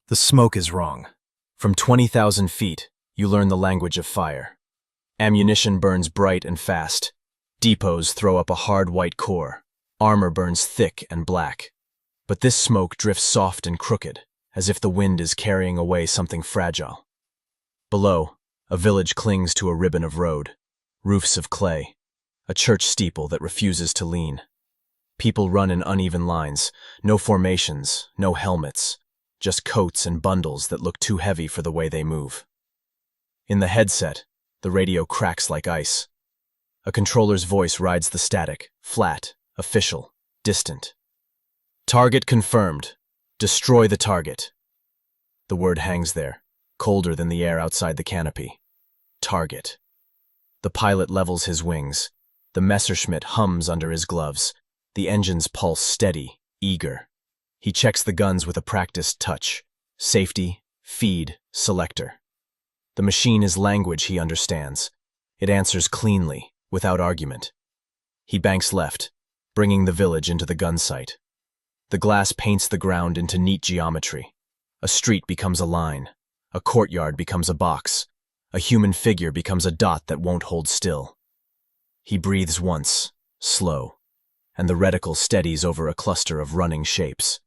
The smoke is wrong. From 20,000 feet, you learn the language of fire. Ammunition burns bright and fast. Depots throw up a hard white core. Armor burns thick and black. But this smoke drifts soft and crooked, as if the wind is carrying away something fragile. Below, a village clings to a ribbon of road. Roofs of clay. A church steeple that refuses to lean. People run in uneven lines. No formations, no helmets. Just coats and bundles that look too heavy for the way they move. In the headset, the radio cracks like ice. A controller's voice rides the static, flat, official, distant. Target confirmed. Destroy the target. The word hangs there, colder than the air outside the canopy. Target. The pilot levels his wings. The Messerschmitt hums under his gloves. The engines pulse steady, eager. He checks the guns with a practiced touch. Safety, feed, selector. The machine is language he understands. It answers cleanly, without argument. He banks left, bringing the village into the gun sight. The glass paints the ground into neat geometry. A street becomes a line. A courtyard becomes a box. A human figure becomes a dot that won't hold still. He breathes once, slow, and the reticle steadies over a cluster of running shapes.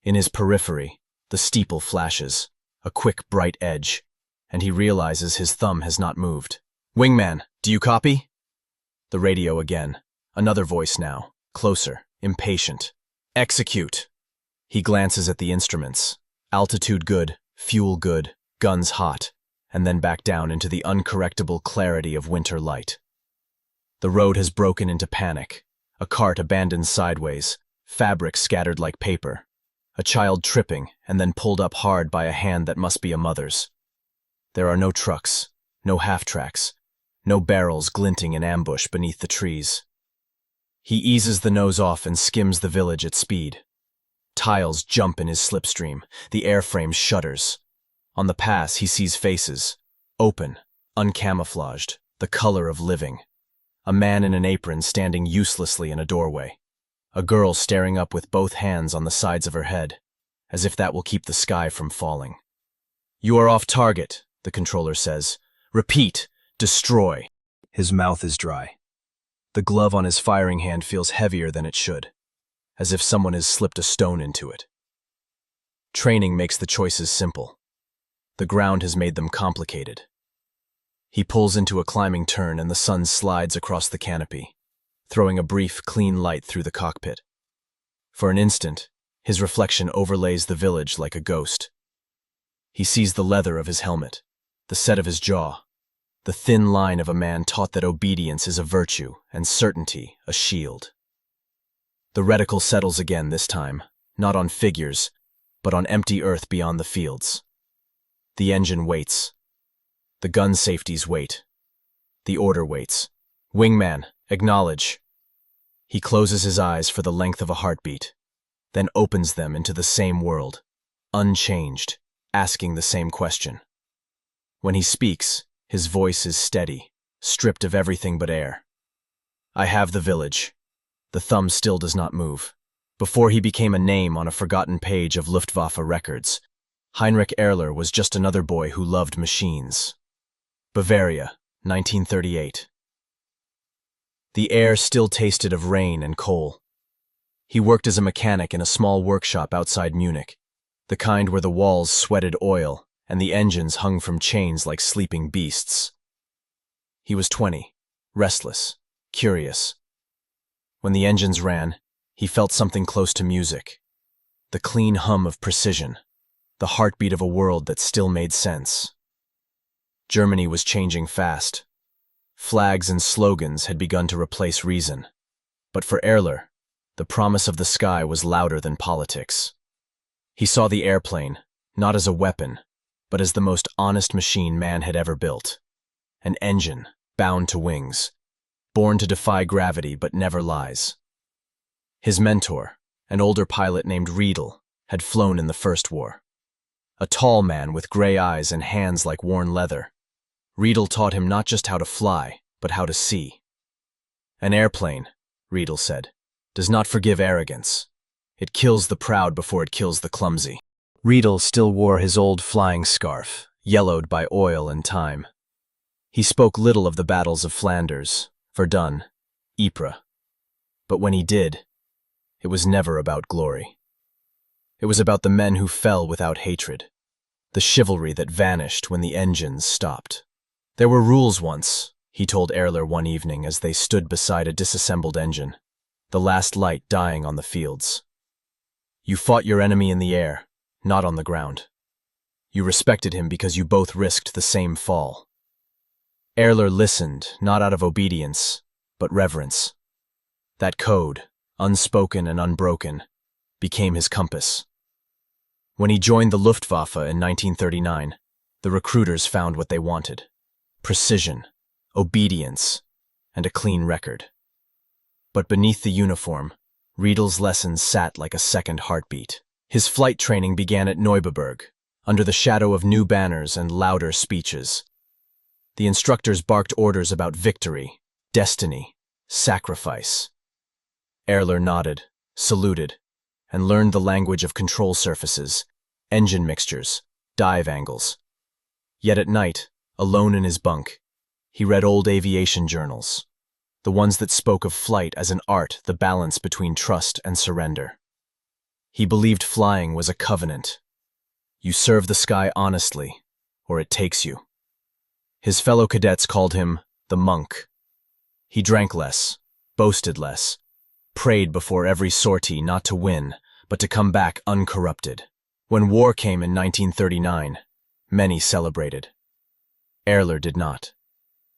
In his periphery, the steeple flashes, a quick, bright edge, and he realizes his thumb has not moved. "Wingman, do you copy?" The radio again. Another voice now, closer, impatient. "Execute." He glances at the instruments. Altitude good, fuel good, guns hot, and then back down into the uncorrectable clarity of winter light. The road has broken into panic. A cart abandoned sideways, fabric scattered like paper. A child tripping and then pulled up hard by a hand that must be a mother's. There are no trucks, no half-tracks, no barrels glinting in ambush beneath the trees. He eases the nose off and skims the village at speed. Tiles jump in his slipstream, the airframe shudders. On the pass he sees faces, open, uncamouflaged, the color of living. A man in an apron standing uselessly in a doorway. A girl staring up with both hands on the sides of her head, as if that will keep the sky from falling. "You are off target," the controller says. "Repeat, destroy." His mouth is dry. The glove on his firing hand feels heavier than it should, as if someone has slipped a stone into it. Training makes the choices simple. The ground has made them complicated. He pulls into a climbing turn and the sun slides across the canopy, throwing a brief, clean light through the cockpit. For an instant, his reflection overlays the village like a ghost. He sees the leather of his helmet, the set of his jaw, the thin line of a man taught that obedience is a virtue and certainty a shield. The reticle settles again this time, not on figures, but on empty earth beyond the fields. The engine waits. The gun safeties wait. The order waits. "Wingman, acknowledge." He closes his eyes for the length of a heartbeat, then opens them into the same world, unchanged, asking the same question. When he speaks, his voice is steady, stripped of everything but air. "I have the village." The thumb still does not move. Before he became a name on a forgotten page of Luftwaffe records, Heinrich Ehrler was just another boy who loved machines. Bavaria, 1938. The air still tasted of rain and coal. He worked as a mechanic in a small workshop outside Munich, the kind where the walls sweated oil and the engines hung from chains like sleeping beasts. He was 20, restless, curious. When the engines ran, he felt something close to music. The clean hum of precision, the heartbeat of a world that still made sense. Germany was changing fast. Flags and slogans had begun to replace reason. But for Ehrler, the promise of the sky was louder than politics. He saw the airplane, not as a weapon, but as the most honest machine man had ever built. An engine, bound to wings, born to defy gravity but never lies. His mentor, an older pilot named Riedel, had flown in the First War. A tall man with gray eyes and hands like worn leather. Riedel taught him not just how to fly, but how to see. "An airplane," Riedel said, "does not forgive arrogance. It kills the proud before it kills the clumsy." Riedel still wore his old flying scarf, yellowed by oil and time. He spoke little of the battles of Flanders, Verdun, Ypres. But when he did, it was never about glory. It was about the men who fell without hatred, the chivalry that vanished when the engines stopped. There were rules once, he told Ehrler one evening as they stood beside a disassembled engine, the last light dying on the fields. You fought your enemy in the air, not on the ground. You respected him because you both risked the same fall. Ehrler listened, not out of obedience, but reverence. That code, unspoken and unbroken, became his compass. When he joined the Luftwaffe in 1939, the recruiters found what they wanted: precision, obedience, and a clean record. But beneath the uniform, Riedel's lessons sat like a second heartbeat. His flight training began at Neubiberg, under the shadow of new banners and louder speeches. The instructors barked orders about victory, destiny, sacrifice. Ehrler nodded, saluted, and learned the language of control surfaces, engine mixtures, dive angles. Yet at night, alone in his bunk, he read old aviation journals, the ones that spoke of flight as an art, the balance between trust and surrender. He believed flying was a covenant. You serve the sky honestly, or it takes you. His fellow cadets called him the monk. He drank less, boasted less, prayed before every sortie not to win, but to come back uncorrupted. When war came in 1939, many celebrated. Ehrler did not.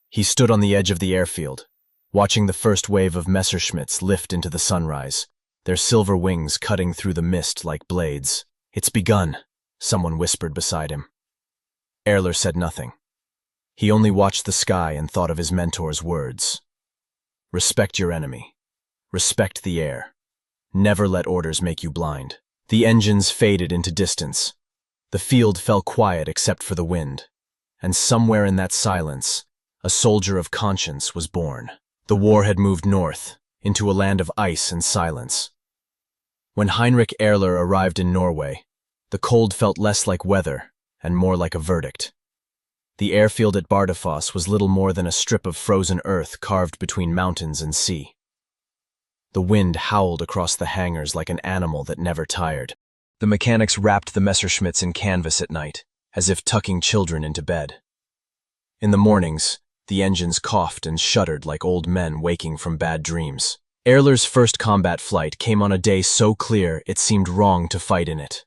He stood on the edge of the airfield, watching the first wave of Messerschmitts lift into the sunrise, their silver wings cutting through the mist like blades. "It's begun," someone whispered beside him. Ehrler said nothing. He only watched the sky and thought of his mentor's words. Respect your enemy. Respect the air. Never let orders make you blind. The engines faded into distance. The field fell quiet except for the wind. And somewhere in that silence, a soldier of conscience was born. The war had moved north, into a land of ice and silence. When Heinrich Ehrler arrived in Norway, the cold felt less like weather and more like a verdict. The airfield at Bardufoss was little more than a strip of frozen earth carved between mountains and sea. The wind howled across the hangars like an animal that never tired. The mechanics wrapped the Messerschmitts in canvas at night, as if tucking children into bed. In the mornings, the engines coughed and shuddered like old men waking from bad dreams. Ehrler's first combat flight came on a day so clear it seemed wrong to fight in it.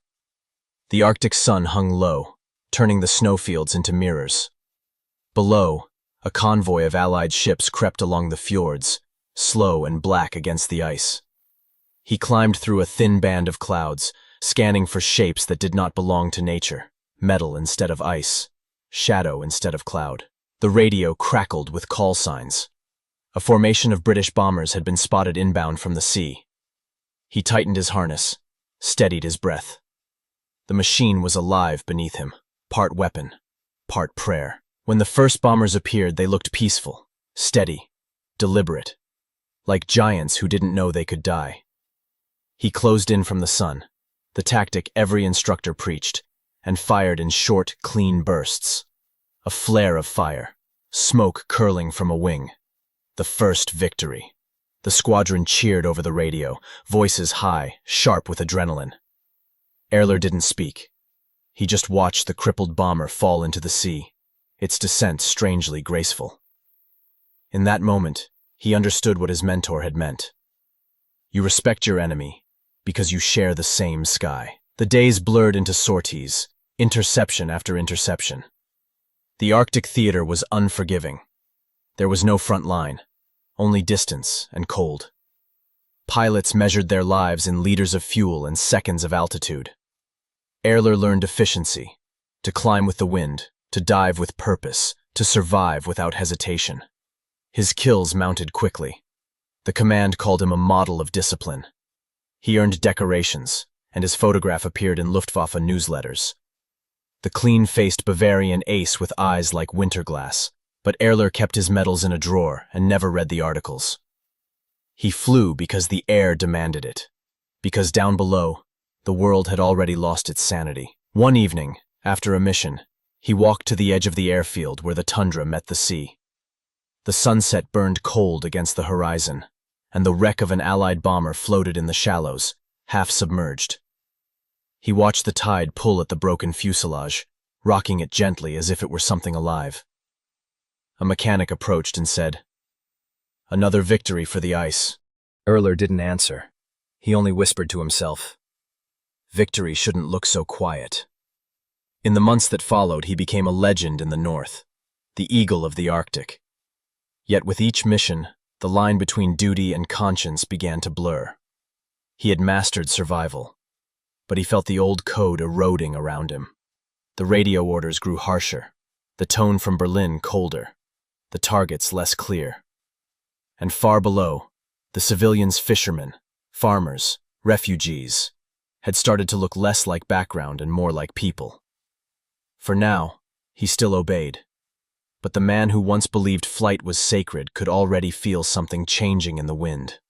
The Arctic sun hung low, turning the snowfields into mirrors. Below, a convoy of Allied ships crept along the fjords, slow and black against the ice. He climbed through a thin band of clouds, scanning for shapes that did not belong to nature: metal instead of ice, shadow instead of cloud. The radio crackled with call signs. A formation of British bombers had been spotted inbound from the sea. He tightened his harness, steadied his breath. The machine was alive beneath him, part weapon, part prayer. When the first bombers appeared, they looked peaceful, steady, deliberate, like giants who didn't know they could die. He closed in from the sun, the tactic every instructor preached, and fired in short, clean bursts. A flare of fire, smoke curling from a wing. The first victory. The squadron cheered over the radio, voices high, sharp with adrenaline. Ehrler didn't speak. He just watched the crippled bomber fall into the sea, its descent strangely graceful. In that moment, he understood what his mentor had meant. You respect your enemy because you share the same sky. The days blurred into sorties, interception after interception. The Arctic theater was unforgiving. There was no front line, only distance and cold. Pilots measured their lives in liters of fuel and seconds of altitude. Ehrler learned efficiency, to climb with the wind, to dive with purpose, to survive without hesitation. His kills mounted quickly. The command called him a model of discipline. He earned decorations, and his photograph appeared in Luftwaffe newsletters. The clean-faced Bavarian ace with eyes like winter glass, but Ehrler kept his medals in a drawer and never read the articles. He flew because the air demanded it, because down below, The world had already lost its sanity. One evening, after a mission, he walked to the edge of the airfield where the tundra met the sea. The sunset burned cold against the horizon, and the wreck of an Allied bomber floated in the shallows, half submerged. He watched the tide pull at the broken fuselage, rocking it gently as if it were something alive. A mechanic approached and said, "Another victory for the ice." Ehrler didn't answer. He only whispered to himself, "Victory shouldn't look so quiet." In the months that followed, he became a legend in the north, the eagle of the Arctic. Yet with each mission, the line between duty and conscience began to blur. He had mastered survival, but he felt the old code eroding around him. The radio orders grew harsher, the tone from Berlin colder, the targets less clear. And far below, the civilians, fishermen, farmers, refugees, had started to look less like background and more like people. For now, he still obeyed. But the man who once believed flight was sacred could already feel something changing in the wind.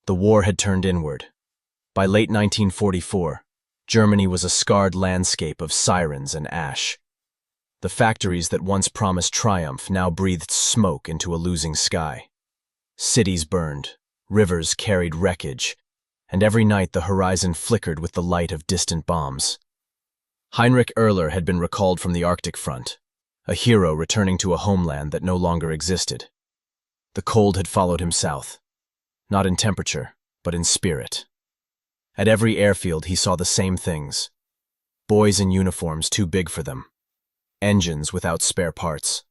The war had turned inward. By late 1944, Germany was a scarred landscape of sirens and ash. The factories that once promised triumph now breathed smoke into a losing sky. Cities burned, rivers carried wreckage, and every night the horizon flickered with the light of distant bombs. Heinrich Ehrler had been recalled from the Arctic front, a hero returning to a homeland that no longer existed. The cold had followed him south, not in temperature, but in spirit. At every airfield he saw the same things: boys in uniforms too big for them, engines without spare parts,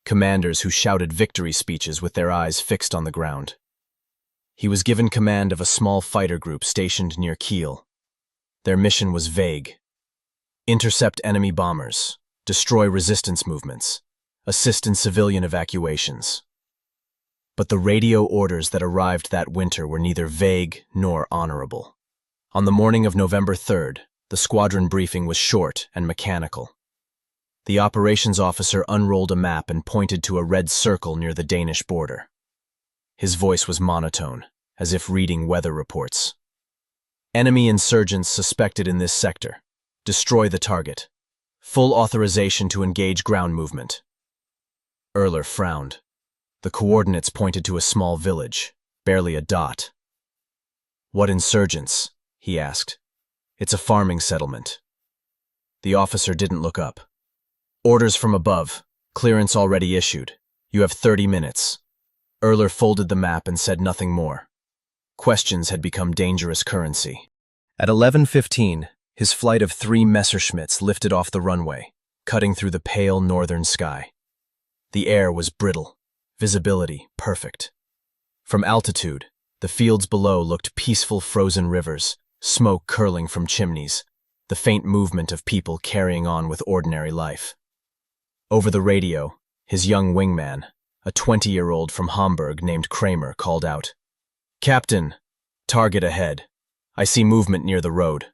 commanders who shouted victory speeches with their eyes fixed on the ground. He was given command of a small fighter group stationed near Kiel. Their mission was vague: intercept enemy bombers, destroy resistance movements, assist in civilian evacuations. But the radio orders that arrived that winter were neither vague nor honorable. On the morning of November 3rd, the squadron briefing was short and mechanical. The operations officer unrolled a map and pointed to a red circle near the Danish border. His voice was monotone, as if reading weather reports. Enemy insurgents suspected in this sector. Destroy the target. Full authorization to engage ground movement. Ehrler frowned. The coordinates pointed to a small village, barely a dot. "What insurgents?" he asked. "It's a farming settlement." The officer didn't look up. "Orders from above. Clearance already issued. You have 30 minutes. Ehrler folded the map and said nothing more. Questions had become dangerous currency. At 11:15, his flight of 3 Messerschmitts lifted off the runway, cutting through the pale northern sky. The air was brittle, visibility perfect. From altitude, the fields below looked peaceful frozen rivers, smoke curling from chimneys, the faint movement of people carrying on with ordinary life. Over the radio, his young wingman, a 20-year-old from Hamburg named Kramer, called out, "Captain, target ahead. I see movement near the road."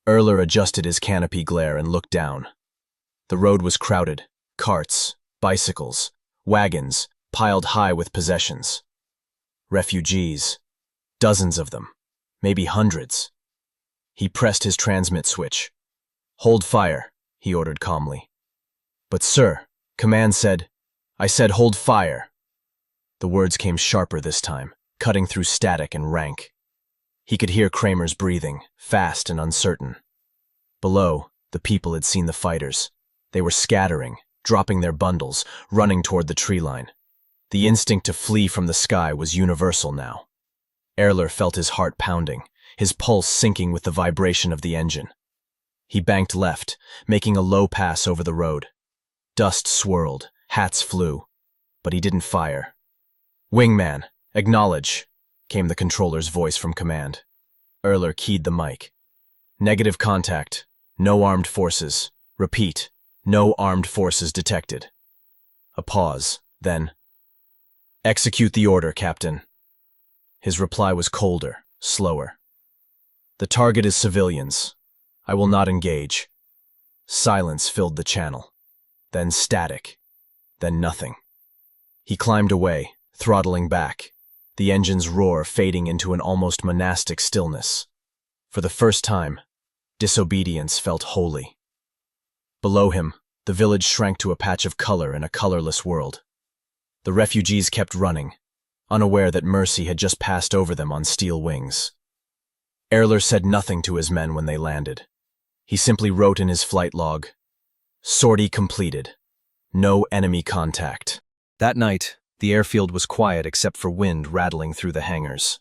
Ehrler adjusted his canopy glare and looked down. The road was crowded: carts, bicycles, wagons, piled high with possessions. Refugees, dozens of them, maybe hundreds. He pressed his transmit switch. "Hold fire," he ordered calmly. "But sir," command said. "I said hold fire." The words came sharper this time, cutting through static and rank. He could hear Kramer's breathing, fast and uncertain. Below, the people had seen the fighters. They were scattering, dropping their bundles, running toward the tree line. The instinct to flee from the sky was universal now. Ehrler felt his heart pounding, his pulse sinking with the vibration of the engine. He banked left, making a low pass over the road. Dust swirled, hats flew, but he didn't fire. "Wingman, acknowledge," came the controller's voice from command. Ehrler keyed the mic. "Negative contact. No armed forces. Repeat, no armed forces detected." A pause, then, "Execute the order, Captain." His reply was colder, slower. "The target is civilians. I will not engage." Silence filled the channel. Then static. Then nothing. He climbed away, throttling back, the engine's roar fading into an almost monastic stillness. For the first time, disobedience felt holy. Below him, the village shrank to a patch of color in a colorless world. The refugees kept running, unaware that mercy had just passed over them on steel wings. Ehrler said nothing to his men when they landed. He simply wrote in his flight log, "Sortie completed. No enemy contact." That night, the airfield was quiet except for wind rattling through the hangars.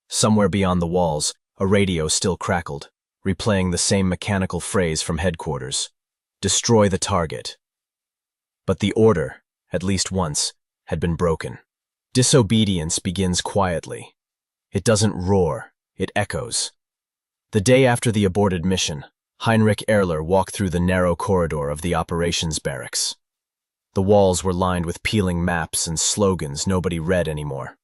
Somewhere beyond the walls, a radio still crackled, replaying the same mechanical phrase from headquarters, "Destroy the target." But the order, at least once, had been broken. Disobedience begins quietly. It doesn't roar, it echoes. The day after the aborted mission, Heinrich Ehrler walked through the narrow corridor of the operations barracks. The walls were lined with peeling maps and slogans nobody read anymore.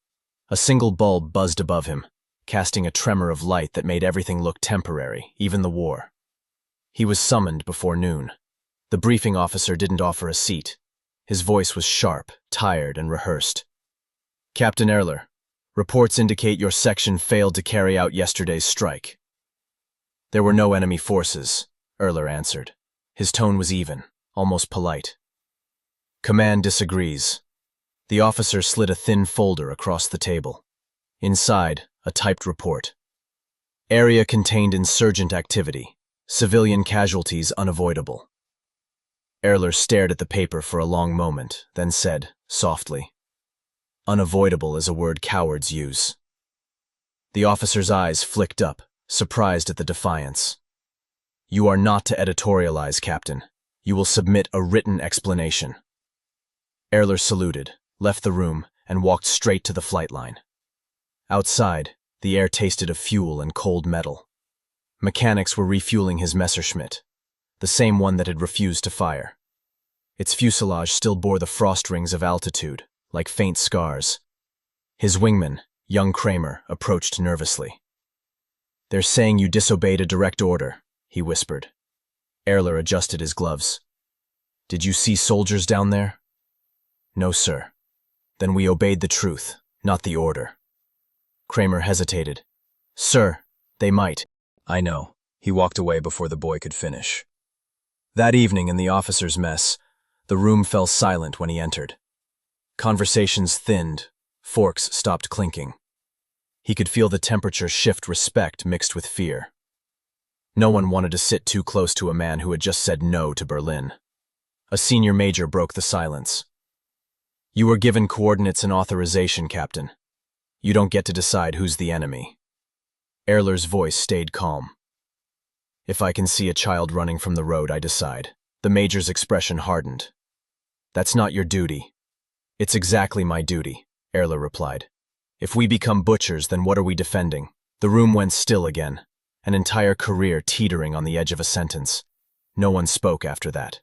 A single bulb buzzed above him, casting a tremor of light that made everything look temporary, even the war. He was summoned before noon. The briefing officer didn't offer a seat. His voice was sharp, tired, and rehearsed. "Captain Ehrler, reports indicate your section failed to carry out yesterday's strike." "There were no enemy forces," Ehrler answered. His tone was even, almost polite. "Command disagrees." The officer slid a thin folder across the table. Inside, a typed report. "Area contained insurgent activity. Civilian casualties unavoidable." Ehrler stared at the paper for a long moment, then said, softly, "Unavoidable is a word cowards use." The officer's eyes flicked up, surprised at the defiance. "You are not to editorialize, Captain. You will submit a written explanation." Ehrler saluted, left the room, and walked straight to the flight line. Outside, the air tasted of fuel and cold metal. Mechanics were refueling his Messerschmitt, the same one that had refused to fire. Its fuselage still bore the frost rings of altitude, like faint scars. His wingman, young Kramer, approached nervously. "They're saying you disobeyed a direct order," he whispered. Ehrler adjusted his gloves. "Did you see soldiers down there?" "No, sir." "Then we obeyed the truth, not the order." Kramer hesitated. "Sir, they might." "I know." He walked away before the boy could finish. That evening in the officers' mess, the room fell silent when he entered. Conversations thinned, forks stopped clinking. He could feel the temperature shift respect mixed with fear. No one wanted to sit too close to a man who had just said no to Berlin. A senior major broke the silence. "You were given coordinates and authorization, Captain. You don't get to decide who's the enemy." Ehrler's voice stayed calm. "If I can see a child running from the road, I decide." The major's expression hardened. "That's not your duty." "It's exactly my duty," Ehrler replied. "If we become butchers, then what are we defending?" The room went still again, an entire career teetering on the edge of a sentence. No one spoke after that.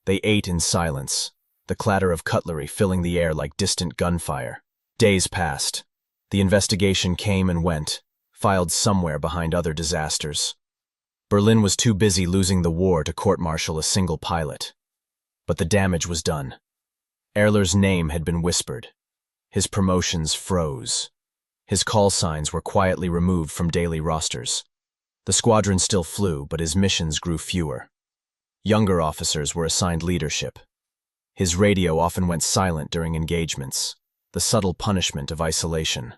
They ate in silence, the clatter of cutlery filling the air like distant gunfire. Days passed. The investigation came and went, filed somewhere behind other disasters. Berlin was too busy losing the war to court-martial a single pilot. But the damage was done. Ehrler's name had been whispered. His promotions froze. His call signs were quietly removed from daily rosters. The squadron still flew, but his missions grew fewer. Younger officers were assigned leadership. His radio often went silent during engagements, the subtle punishment of isolation.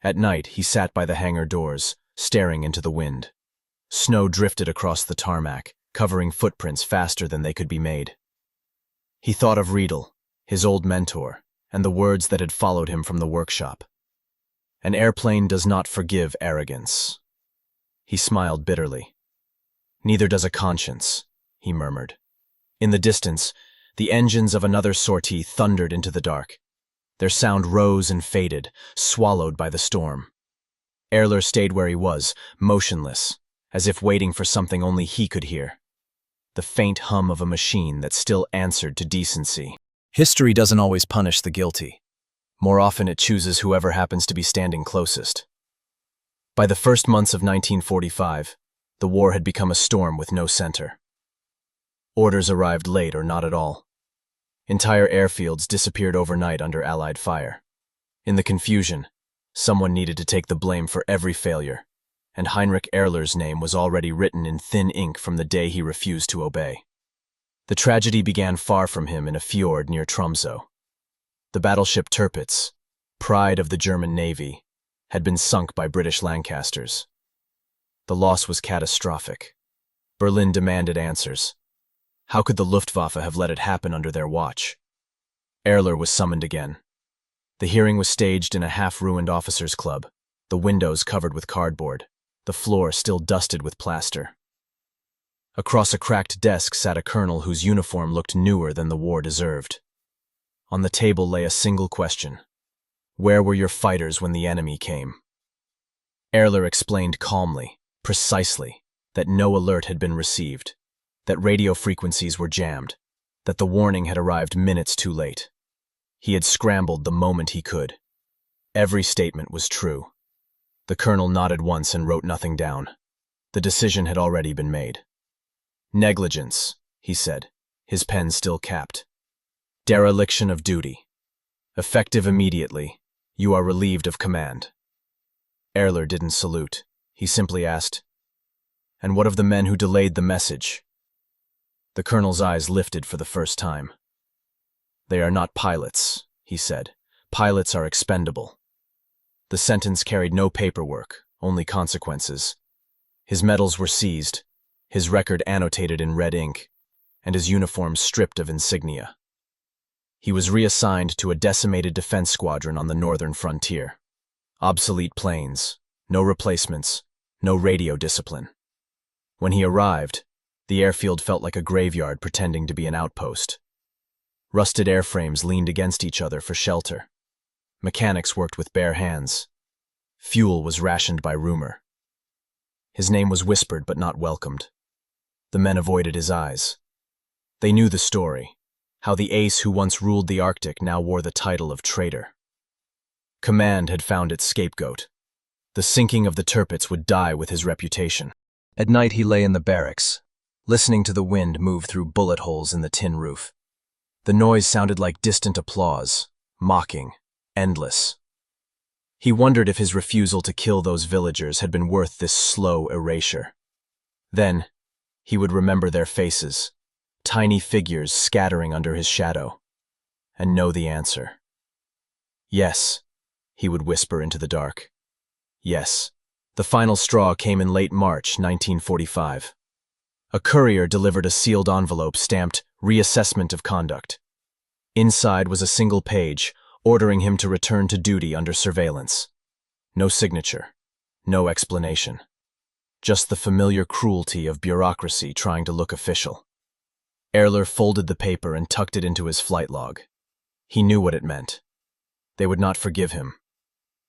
At night, he sat by the hangar doors, staring into the wind. Snow drifted across the tarmac, covering footprints faster than they could be made. He thought of Riedel, his old mentor, and the words that had followed him from the workshop. "An airplane does not forgive arrogance." He smiled bitterly. "Neither does a conscience," he murmured. In the distance, the engines of another sortie thundered into the dark. Their sound rose and faded, swallowed by the storm. Ehrler stayed where he was, motionless, as if waiting for something only he could hear. The faint hum of a machine that still answered to decency. History doesn't always punish the guilty. More often it chooses whoever happens to be standing closest. By the first months of 1945, the war had become a storm with no center. Orders arrived late or not at all. Entire airfields disappeared overnight under Allied fire. In the confusion, someone needed to take the blame for every failure, and Heinrich Ehrler's name was already written in thin ink from the day he refused to obey. The tragedy began far from him in a fjord near Tromsø. The battleship Tirpitz, pride of the German Navy, had been sunk by British Lancasters. The loss was catastrophic. Berlin demanded answers. How could the Luftwaffe have let it happen under their watch? Ehrler was summoned again. The hearing was staged in a half-ruined officers' club, the windows covered with cardboard, the floor still dusted with plaster. Across a cracked desk sat a colonel whose uniform looked newer than the war deserved. On the table lay a single question. Where were your fighters when the enemy came? Ehrler explained calmly, precisely, that no alert had been received, that radio frequencies were jammed, that the warning had arrived minutes too late. He had scrambled the moment he could. Every statement was true. The colonel nodded once and wrote nothing down. The decision had already been made. Negligence, he said, his pen still capped. Dereliction of duty. Effective immediately. You are relieved of command. Ehrler didn't salute. He simply asked, "And what of the men who delayed the message?" The colonel's eyes lifted for the first time. "They are not pilots," he said. "Pilots are expendable." The sentence carried no paperwork, only consequences. His medals were seized, his record annotated in red ink, and his uniform stripped of insignia. He was reassigned to a decimated defense squadron on the northern frontier. Obsolete planes, no replacements, no radio discipline. When he arrived, the airfield felt like a graveyard pretending to be an outpost. Rusted airframes leaned against each other for shelter. Mechanics worked with bare hands. Fuel was rationed by rumor. His name was whispered but not welcomed. The men avoided his eyes. They knew the story, how the ace who once ruled the Arctic now wore the title of traitor. Command had found its scapegoat. The sinking of the Tirpitz would die with his reputation. At night he lay in the barracks, listening to the wind move through bullet holes in the tin roof. The noise sounded like distant applause, mocking, endless. He wondered if his refusal to kill those villagers had been worth this slow erasure. Then, he would remember their faces, tiny figures scattering under his shadow, and know the answer. Yes, he would whisper into the dark. Yes. The final straw came in late March 1945. A courier delivered a sealed envelope stamped "Reassessment of Conduct." Inside was a single page ordering him to return to duty under surveillance. No signature, no explanation. Just the familiar cruelty of bureaucracy trying to look official. Ehrler folded the paper and tucked it into his flight log. He knew what it meant. They would not forgive him,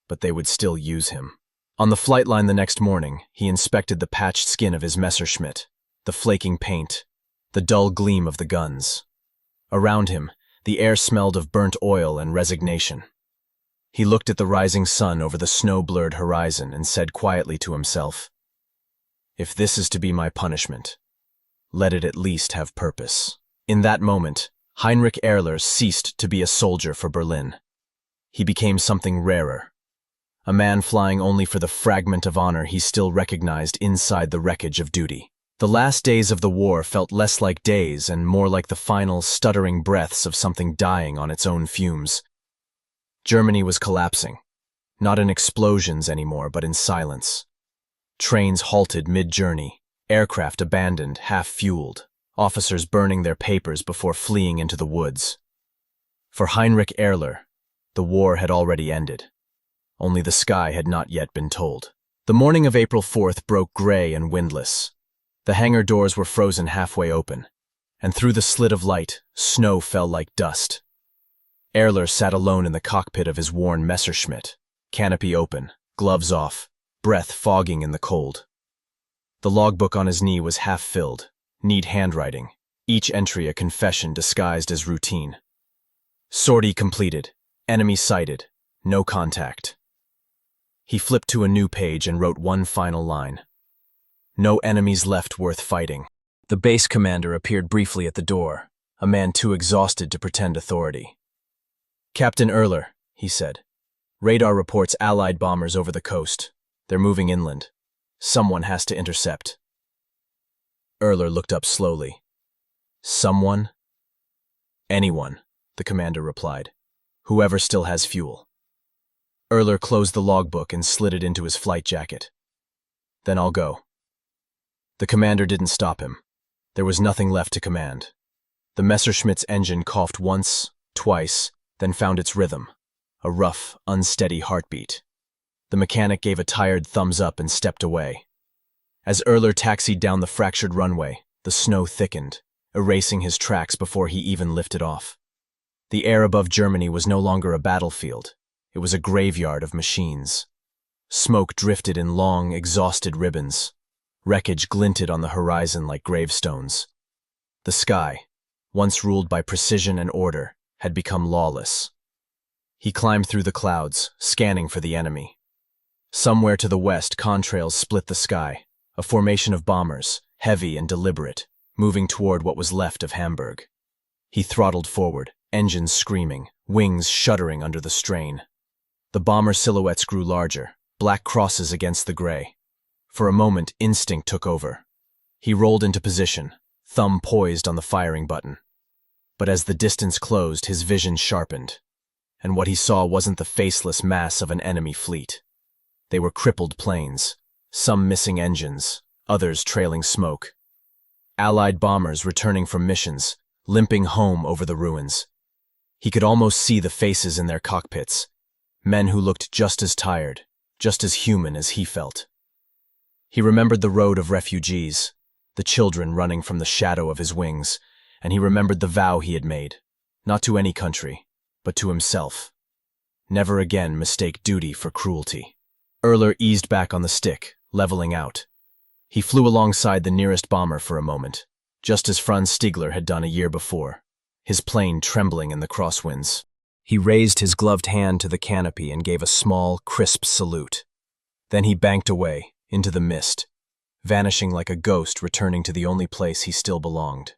but they would still use him. On the flight line the next morning, he inspected the patched skin of his Messerschmitt, the flaking paint, the dull gleam of the guns. Around him, the air smelled of burnt oil and resignation. He looked at the rising sun over the snow-blurred horizon and said quietly to himself, "If this is to be my punishment, let it at least have purpose." In that moment, Heinrich Ehrler ceased to be a soldier for Berlin. He became something rarer. A man flying only for the fragment of honor he still recognized inside the wreckage of duty. The last days of the war felt less like days and more like the final, stuttering breaths of something dying on its own fumes. Germany was collapsing, not in explosions anymore, but in silence. Trains halted mid-journey, aircraft abandoned, half-fueled, officers burning their papers before fleeing into the woods. For Heinrich Ehrler, the war had already ended. Only the sky had not yet been told. The morning of April 4th broke gray and windless. The hangar doors were frozen halfway open, and through the slit of light, snow fell like dust. Ehrler sat alone in the cockpit of his worn Messerschmitt, canopy open, gloves off, breath fogging in the cold. The logbook on his knee was half-filled, neat handwriting, each entry a confession disguised as routine. Sortie completed, enemy sighted, no contact. He flipped to a new page and wrote one final line. No enemies left worth fighting. The base commander appeared briefly at the door, a man too exhausted to pretend authority. "Captain Ehrler," he said. "Radar reports Allied bombers over the coast. They're moving inland. Someone has to intercept. Ehrler looked up slowly. Someone? Anyone, the commander replied. Whoever still has fuel. Ehrler closed the logbook and slid it into his flight jacket. Then I'll go. The commander didn't stop him. There was nothing left to command. The Messerschmitt's engine coughed once, twice, then found its rhythm, a rough, unsteady heartbeat. The mechanic gave a tired thumbs up and stepped away. As Ehrler taxied down the fractured runway, the snow thickened, erasing his tracks before he even lifted off. The air above Germany was no longer a battlefield. It was a graveyard of machines. Smoke drifted in long, exhausted ribbons. Wreckage glinted on the horizon like gravestones. The sky, once ruled by precision and order, had become lawless. He climbed through the clouds, scanning for the enemy. Somewhere to the west, contrails split the sky, a formation of bombers, heavy and deliberate, moving toward what was left of Hamburg. He throttled forward, engines screaming, wings shuddering under the strain. The bomber silhouettes grew larger, black crosses against the gray. For a moment, instinct took over. He rolled into position, thumb poised on the firing button. But as the distance closed, his vision sharpened. And what he saw wasn't the faceless mass of an enemy fleet. They were crippled planes, some missing engines, others trailing smoke. Allied bombers returning from missions, limping home over the ruins. He could almost see the faces in their cockpits, men who looked just as tired, just as human as he felt. He remembered the road of refugees, the children running from the shadow of his wings, and he remembered the vow he had made, not to any country, but to himself. Never again mistake duty for cruelty. Ehrler eased back on the stick, leveling out. He flew alongside the nearest bomber for a moment, just as Franz Stiegler had done a year before, his plane trembling in the crosswinds. He raised his gloved hand to the canopy and gave a small, crisp salute. Then he banked away, into the mist, vanishing like a ghost returning to the only place he still belonged,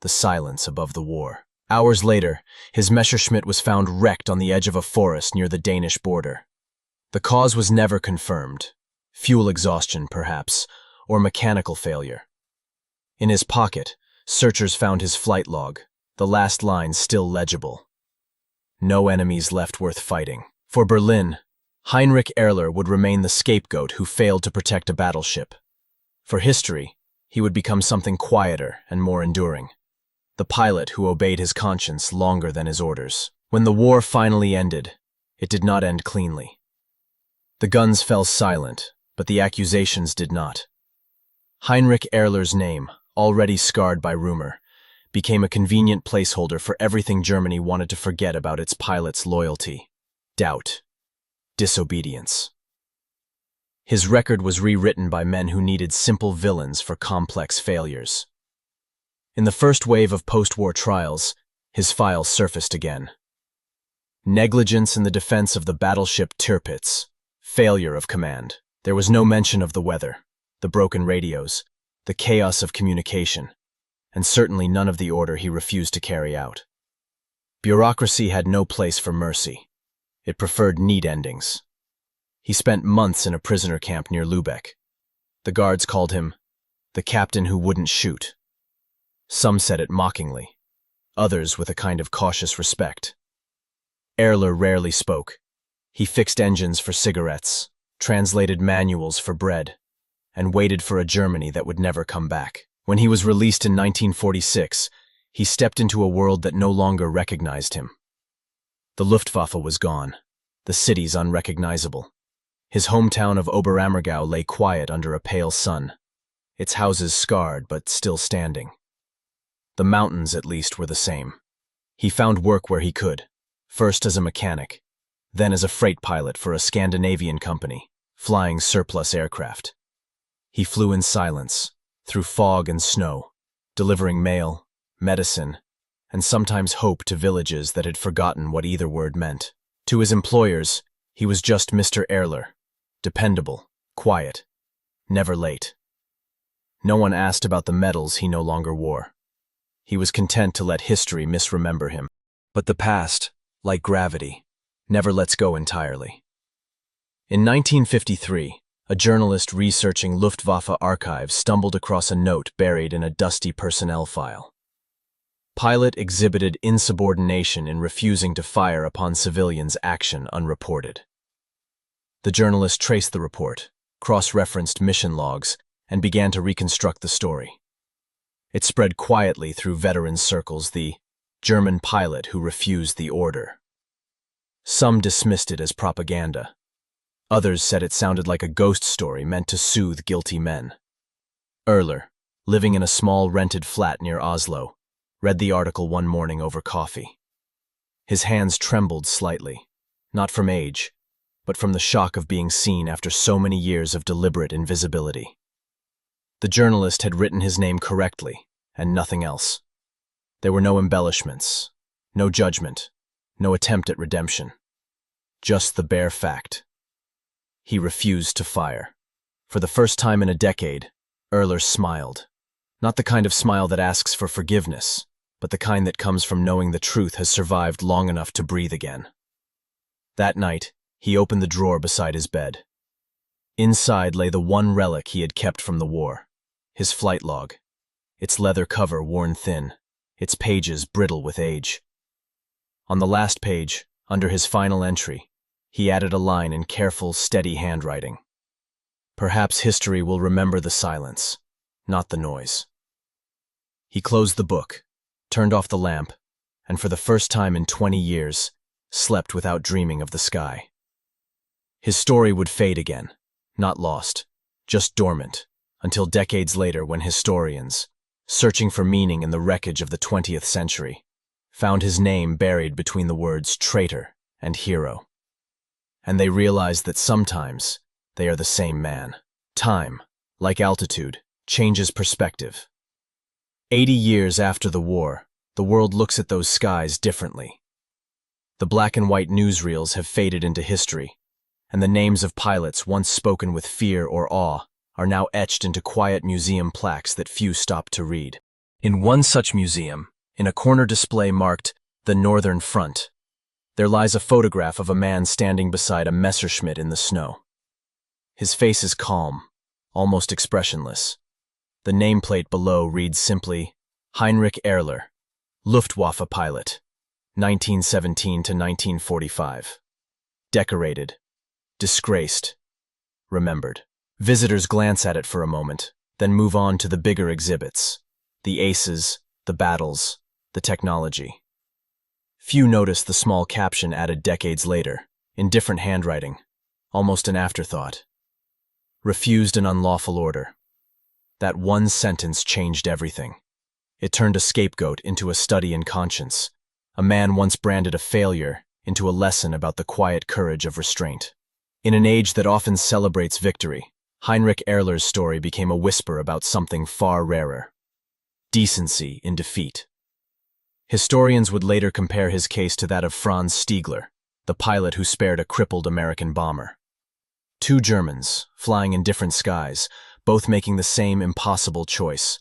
the silence above the war. Hours later, his Messerschmitt was found wrecked on the edge of a forest near the Danish border. The cause was never confirmed. Fuel exhaustion, perhaps, or mechanical failure. In his pocket, searchers found his flight log, the last line still legible. No enemies left worth fighting. For Berlin, Heinrich Ehrler would remain the scapegoat who failed to protect a battleship. For history, he would become something quieter and more enduring. The pilot who obeyed his conscience longer than his orders. When the war finally ended, it did not end cleanly. The guns fell silent, but the accusations did not. Heinrich Ehrler's name, already scarred by rumor, became a convenient placeholder for everything Germany wanted to forget about its pilots' loyalty, doubt, disobedience. His record was rewritten by men who needed simple villains for complex failures. In the first wave of post-war trials, his file surfaced again. Negligence in the defense of the battleship Tirpitz, failure of command. There was no mention of the weather, the broken radios, the chaos of communication, and certainly none of the order he refused to carry out. Bureaucracy had no place for mercy. It preferred neat endings. He spent months in a prisoner camp near Lübeck. The guards called him the captain who wouldn't shoot. Some said it mockingly, others with a kind of cautious respect. Ehrler rarely spoke. He fixed engines for cigarettes, translated manuals for bread, and waited for a Germany that would never come back. When he was released in 1946, he stepped into a world that no longer recognized him. The Luftwaffe was gone, the cities unrecognizable. His hometown of Oberammergau lay quiet under a pale sun, its houses scarred but still standing. The mountains, at least, were the same. He found work where he could, first as a mechanic, then as a freight pilot for a Scandinavian company, flying surplus aircraft. He flew in silence, through fog and snow, delivering mail, medicine, and sometimes hope to villages that had forgotten what either word meant. To his employers, he was just Mr. Ehrler, dependable, quiet, never late. No one asked about the medals he no longer wore. He was content to let history misremember him. But the past, like gravity, never lets go entirely. In 1953, a journalist researching Luftwaffe archives stumbled across a note buried in a dusty personnel file. Pilot exhibited insubordination in refusing to fire upon civilians' action unreported. The journalist traced the report, cross-referenced mission logs, and began to reconstruct the story. It spread quietly through veteran circles, the German pilot who refused the order. Some dismissed it as propaganda. Others said it sounded like a ghost story meant to soothe guilty men. Ehrler, living in a small rented flat near Oslo, read the article one morning over coffee. His hands trembled slightly, not from age, but from the shock of being seen after so many years of deliberate invisibility. The journalist had written his name correctly, and nothing else. There were no embellishments, no judgment, no attempt at redemption. Just the bare fact. He refused to fire. For the first time in a decade, Ehrler smiled. Not the kind of smile that asks for forgiveness, but the kind that comes from knowing the truth has survived long enough to breathe again. That night, he opened the drawer beside his bed. Inside lay the one relic he had kept from the war, his flight log, its leather cover worn thin, its pages brittle with age. On the last page, under his final entry, he added a line in careful, steady handwriting. Perhaps history will remember the silence, not the noise. He closed the book, turned off the lamp, and for the first time in 20 years, slept without dreaming of the sky. His story would fade again, not lost, just dormant, until decades later when historians, searching for meaning in the wreckage of the 20th century, found his name buried between the words traitor and hero. And they realized that sometimes they are the same man. Time, like altitude, changes perspective. 80 years after the war, the world looks at those skies differently. The black and white newsreels have faded into history, and the names of pilots once spoken with fear or awe are now etched into quiet museum plaques that few stop to read. In one such museum, in a corner display marked "The Northern Front," there lies a photograph of a man standing beside a Messerschmitt in the snow. His face is calm, almost expressionless. The nameplate below reads simply, Heinrich Ehrler, Luftwaffe pilot, 1917 to 1945. Decorated, disgraced, remembered. Visitors glance at it for a moment, then move on to the bigger exhibits, the aces, the battles, the technology. Few notice the small caption added decades later, in different handwriting, almost an afterthought. Refused an unlawful order. That one sentence changed everything. It turned a scapegoat into a study in conscience, a man once branded a failure into a lesson about the quiet courage of restraint. In an age that often celebrates victory, Heinrich Ehrler's story became a whisper about something far rarer: decency in defeat. Historians would later compare his case to that of Franz Stiegler, the pilot who spared a crippled American bomber. Two Germans, flying in different skies, both making the same impossible choice: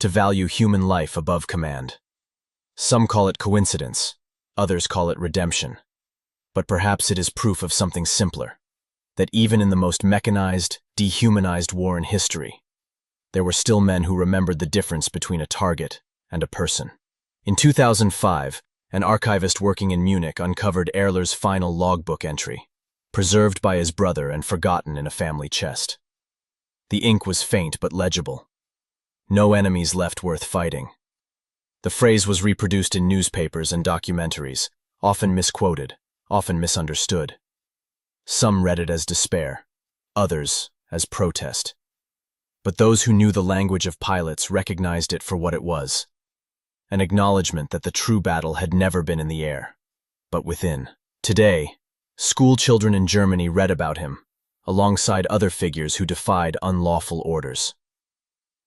to value human life above command. Some call it coincidence, others call it redemption. But perhaps it is proof of something simpler, that even in the most mechanized, dehumanized war in history, there were still men who remembered the difference between a target and a person. In 2005, an archivist working in Munich uncovered Ehrler's final logbook entry, preserved by his brother and forgotten in a family chest. The ink was faint but legible. No enemies left worth fighting. The phrase was reproduced in newspapers and documentaries, often misquoted, often misunderstood. Some read it as despair, others as protest. But those who knew the language of pilots recognized it for what it was: an acknowledgement that the true battle had never been in the air, but within. Today, school children in Germany read about him, alongside other figures who defied unlawful orders.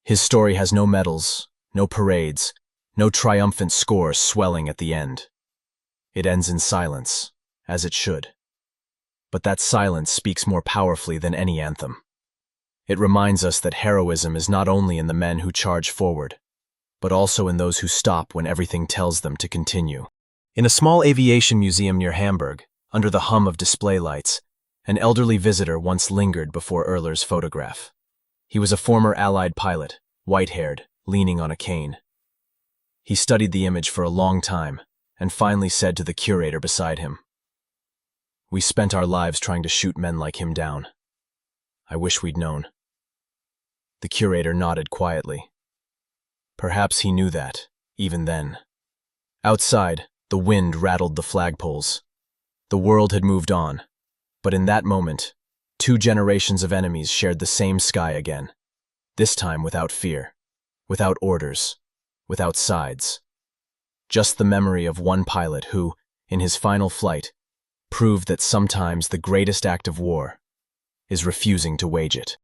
His story has no medals, no parades, no triumphant score swelling at the end. It ends in silence, as it should. But that silence speaks more powerfully than any anthem. It reminds us that heroism is not only in the men who charge forward, but also in those who stop when everything tells them to continue. In a small aviation museum near Hamburg, under the hum of display lights, An elderly visitor once lingered before Ehrler's photograph. He was a former Allied pilot, white-haired, leaning on a cane. He studied the image for a long time and finally said to the curator beside him, "We spent our lives trying to shoot men like him down. I wish we'd known." The curator nodded quietly. Perhaps he knew that, even then. Outside, the wind rattled the flagpoles. The world had moved on, but in that moment, 2 generations of enemies shared the same sky again, this time without fear, without orders, without sides. Just the memory of one pilot who, in his final flight, proved that sometimes the greatest act of war is refusing to wage it.